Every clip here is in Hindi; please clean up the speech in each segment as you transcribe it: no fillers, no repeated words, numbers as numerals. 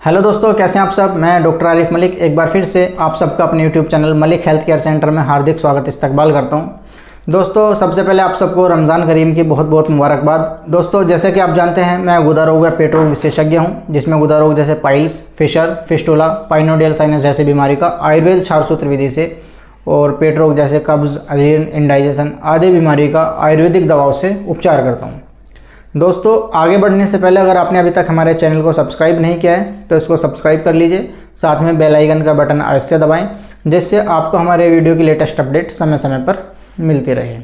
हेलो दोस्तों, कैसे हैं आप सब। मैं डॉक्टर आरिफ मलिक एक बार फिर से आप सबका अपने YouTube channel Malik health care centre में हार्दिक स्वागत इस्तकबाल करता हूं। दोस्तों, सबसे पहले आप सबको रमज़ान करीम की बहुत बहुत मुबारकबाद। दोस्तों, जैसे कि आप जानते हैं, मैं गुदा रोग व पेट रोग विशेषज्ञ हूं, जिसमें गुदा रोग जैसे पाइल्स, फिशर, फिस्टुला, पाइनोडियल साइनस जैसे बीमारी का आयुर्वेद क्षारसूत्र विधि से और पेट रोग जैसे कब्ज़, अजीर्ण, इंडाइजेशन आदि बीमारी का आयुर्वेदिक दवाओं से उपचार करता हूँ। दोस्तों, आगे बढ़ने से पहले अगर आपने अभी तक हमारे चैनल को सब्सक्राइब नहीं किया है तो इसको सब्सक्राइब कर लीजिए। साथ में बेल आइकन का बटन अवश्य दबाएं, जिससे आपको हमारे वीडियो की लेटेस्ट अपडेट समय समय पर मिलती रहे।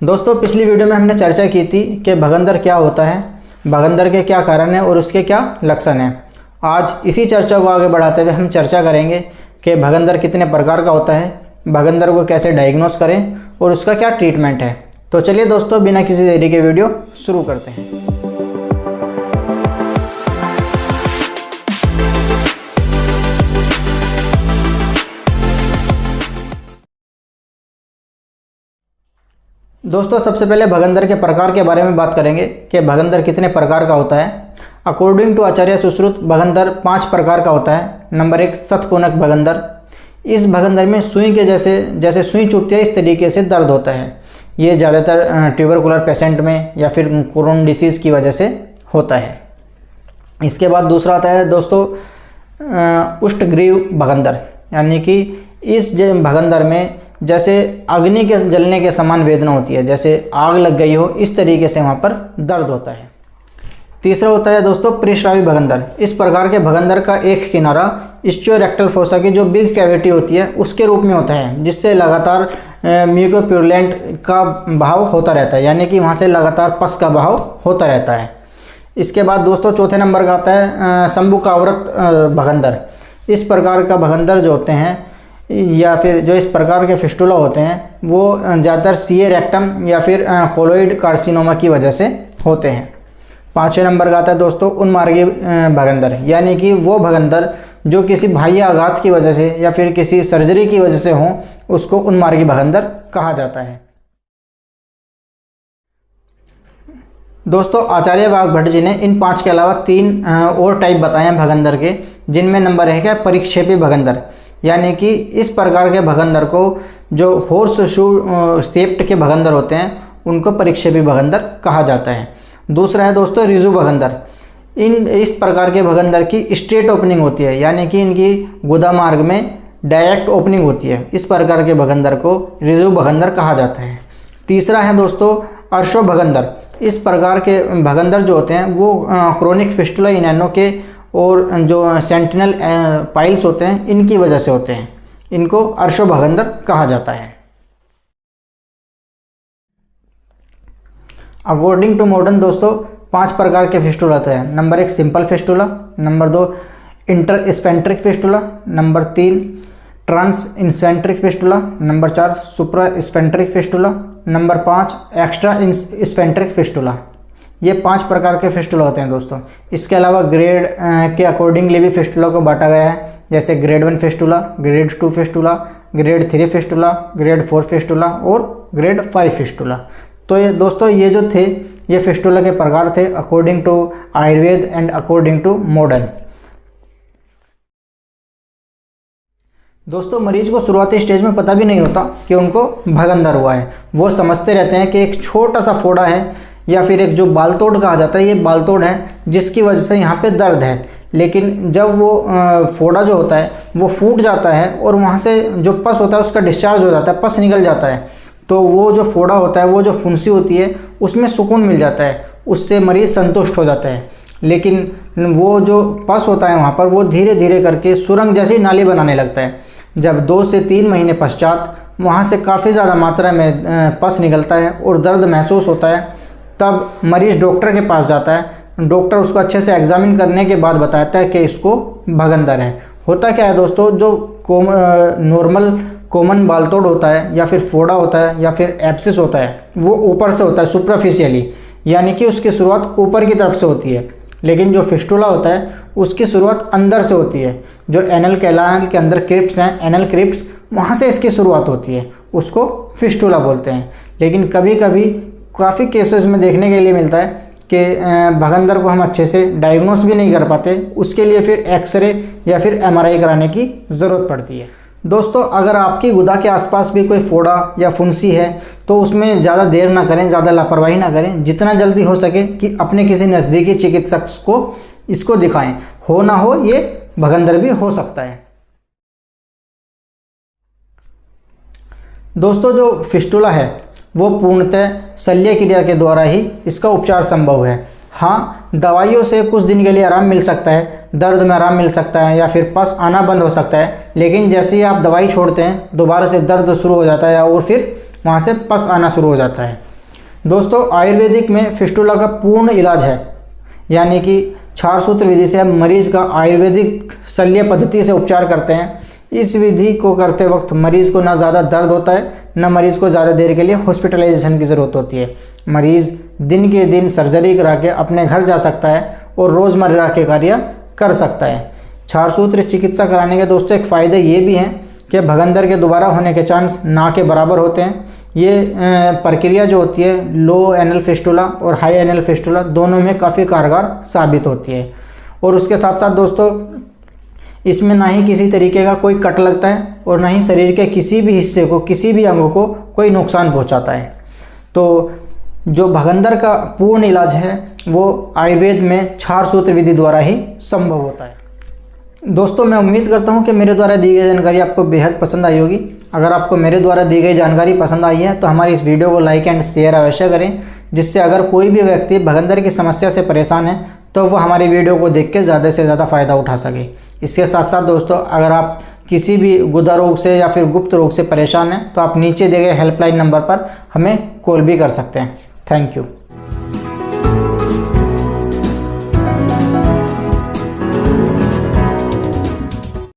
दोस्तों, पिछली वीडियो में हमने चर्चा की थी कि भगंदर क्या होता है, भगंदर के क्या कारण हैं और उसके क्या लक्षण हैं। आज इसी चर्चा को आगे बढ़ाते हुए हम चर्चा करेंगे कि भगंदर कितने प्रकार का होता है, भगंदर को कैसे डायग्नोस करें और उसका क्या ट्रीटमेंट है। तो चलिए दोस्तों, बिना किसी देरी के वीडियो शुरू करते हैं। दोस्तों, सबसे पहले भगंदर के प्रकार के बारे में बात करेंगे कि भगंदर कितने प्रकार का होता है। अकॉर्डिंग टू आचार्य सुश्रुत भगंदर 5 प्रकार का होता है। नंबर 1, सतपूनक भगंदर। इस भगंदर में सुई के जैसे सुई चुभती है इस तरीके से दर्द होता है। ये ज़्यादातर ट्यूबरकुलर पेशेंट में या फिर क्रोन डिसीज़ की वजह से होता है। इसके बाद दूसरा आता है दोस्तों उष्टग्रीव भगंदर, यानी कि इस भगंदर में जैसे अग्नि के जलने के समान वेदना होती है, जैसे आग लग गई हो इस तरीके से वहाँ पर दर्द होता है। तीसरा होता है दोस्तों परिश्रावी भगंदर। इस प्रकार के भगंदर का एक किनारा इस्चियोरेक्टल फोसा की जो बिग कैविटी होती है उसके रूप में होता है, जिससे लगातार म्यूकोप्यूलेंट का बहाव होता रहता है, यानी कि वहाँ से लगातार पस का बहाव होता रहता है। इसके बाद दोस्तों चौथे नंबर का आता है शंभुकाव्रत भगंदर। इस प्रकार का भगंदर जो होते हैं या फिर जो इस प्रकार के फिस्टुला होते हैं वो ज़्यादातर सीए रेक्टम या फिर कोलोइड कार्सिनोमा की वजह से होते हैं। पाँचवें नंबर का आता है दोस्तों उन्मार्गी भगंदर, यानी कि वो भगंदर जो किसी बाह्य आघात की वजह से या फिर किसी सर्जरी की वजह से हो, उसको उन्मार्गी भगंदर कहा जाता है। दोस्तों, आचार्य वाघभट्ट जी ने इन 5 के अलावा 3 और टाइप बताए हैं भगंदर के, जिनमें नंबर 1 है परिक्षेपी भगंदर, यानी कि इस प्रकार के भगंदर को जो हॉर्स शू शेप्ड के भगंदर होते हैं उनको परिक्षेपी भगंदर कहा जाता है। दूसरा है दोस्तों रिजु भगंदर। इस प्रकार के भगंदर की स्ट्रेट ओपनिंग होती है, यानी कि इनकी गुदा मार्ग में डायरेक्ट ओपनिंग होती है। इस प्रकार के भगंदर को रिजु भगंदर कहा जाता है। तीसरा है दोस्तों अर्शो भगंदर। इस प्रकार के भगंदर जो होते हैं वो क्रोनिक फिस्टुला इनैनो के और जो सेंटिनल पाइल्स होते हैं इनकी वजह से होते हैं। इनको अर्शो भगंदर कहा जाता है। अकॉर्डिंग टू मॉडर्न दोस्तों 5 प्रकार के फिस्टुला होते हैं। Number 1 simple fistula, number 2 intersphincteric fistula, number 3 transsphincteric fistula, number 4 suprasphincteric fistula, number 5 extrasphincteric fistula. ये 5 प्रकार के फिस्टुला होते हैं दोस्तों। इसके अलावा ग्रेड के अकॉर्डिंगली भी फिस्टुला को बांटा गया है, जैसे grade 1 fistula, grade 2 fistula, grade 3 fistula, grade 4 fistula और ग्रेड 5 फिस्टुला। तो ये दोस्तों ये जो थे ये फिस्टुला के प्रकार थे according to Ayurveda and according to modern. दोस्तों, मरीज को शुरुआती स्टेज में पता भी नहीं होता कि उनको भगंदर हुआ है। वो समझते रहते हैं कि एक छोटा सा फोड़ा है या फिर एक जो बालतोड़ कहा जाता है ये बालतोड़ है जिसकी वजह से यहाँ पे दर्द है। लेकिन जब वो फोड़ा जो होता है वो फूट जाता है और वहाँ से जो पस होता है उसका डिस्चार्ज हो जाता है, पस निकल जाता है, तो वो जो फोड़ा होता है वो जो फुंसी होती है उसमें सुकून मिल जाता है, उससे मरीज़ संतुष्ट हो जाता है। लेकिन वो जो पस होता है वहाँ पर वो धीरे धीरे करके सुरंग जैसी नाली बनाने लगता है। जब 2 से 3 महीने पश्चात वहाँ से काफ़ी ज़्यादा मात्रा में पस निकलता है और दर्द महसूस होता है, तब मरीज़ डॉक्टर के पास जाता है। डॉक्टर उसको अच्छे से एग्जामिन करने के बाद बताता है कि इसको भगंदर है। होता क्या है दोस्तों, जो नॉर्मल कॉमन बालतोड़ होता है या फिर फोड़ा होता है या फिर एब्सिस होता है वो ऊपर से होता है सुपरफिशियली, यानी कि उसकी शुरुआत ऊपर की तरफ से होती है। लेकिन जो फिस्टुला होता है उसकी शुरुआत अंदर से होती है। जो एनल कैनाल के अंदर क्रिप्ट्स हैं, एनल क्रिप्ट्स, वहाँ से इसकी शुरुआत होती है, उसको फिस्टुला बोलते हैं। लेकिन कभी कभी काफ़ी केसेस में देखने के लिए मिलता है कि भगंदर को हम अच्छे से डायग्नोस भी नहीं कर पाते, उसके लिए फिर एक्सरे या फिर एमआरआई कराने की ज़रूरत पड़ती है। दोस्तों, अगर आपकी गुदा के आसपास भी कोई फोड़ा या फुंसी है तो उसमें ज़्यादा देर ना करें, ज़्यादा लापरवाही ना करें, जितना जल्दी हो सके कि अपने किसी नज़दीकी चिकित्सक को इसको दिखाएं। हो ना हो ये भगंदर भी हो सकता है। दोस्तों, जो फिस्टुला है वो पूर्णतः शल्य क्रिया के द्वारा ही इसका उपचार संभव है। हाँ, दवाइयों से कुछ दिन के लिए आराम मिल सकता है, दर्द में आराम मिल सकता है या फिर पस आना बंद हो सकता है, लेकिन जैसे ही आप दवाई छोड़ते हैं दोबारा से दर्द शुरू हो जाता है और फिर वहाँ से पस आना शुरू हो जाता है। दोस्तों, आयुर्वेदिक में फिस्टुला का पूर्ण इलाज है, यानी कि क्षार सूत्र विधि से हम मरीज का आयुर्वेदिक शल्य पद्धति से उपचार करते हैं। इस विधि को करते वक्त मरीज को ना ज़्यादा दर्द होता है, ना मरीज को ज़्यादा देर के लिए हॉस्पिटलाइजेशन की ज़रूरत होती है। मरीज दिन के दिन सर्जरी करा के अपने घर जा सकता है और रोज़मर्रा के कार्य कर सकता है। क्षार सूत्र चिकित्सा कराने के दोस्तों एक फ़ायदे ये भी हैं कि भगंदर के दोबारा होने के चांस ना के बराबर होते हैं। ये प्रक्रिया जो होती है लो एनल फिस्टुला और हाई एनल फिस्टुला दोनों में काफ़ी कारगर साबित होती है। और उसके साथ साथ दोस्तों इसमें ना ही किसी तरीके का कोई कट लगता है और ना ही शरीर के किसी भी हिस्से को, किसी भी अंग को कोई नुकसान पहुंचाता है। तो जो भगंदर का पूर्ण इलाज है वो आयुर्वेद में क्षार सूत्र विधि द्वारा ही संभव होता है। दोस्तों, मैं उम्मीद करता हूं कि मेरे द्वारा दी गई जानकारी आपको बेहद पसंद आई होगी। अगर आपको मेरे द्वारा दी गई जानकारी पसंद आई है तो हमारी इस वीडियो को लाइक एंड शेयर अवश्य करें, जिससे अगर कोई भी व्यक्ति भगंदर की समस्या से परेशान है तो वो हमारी वीडियो को देख के ज़्यादा से ज़्यादा फ़ायदा उठा सके। इसके साथ साथ दोस्तों, अगर आप किसी भी गुदा रोग से या फिर गुप्त रोग से परेशान हैं तो आप नीचे दिए गए हेल्पलाइन नंबर पर हमें कॉल भी कर सकते हैं। Thank you.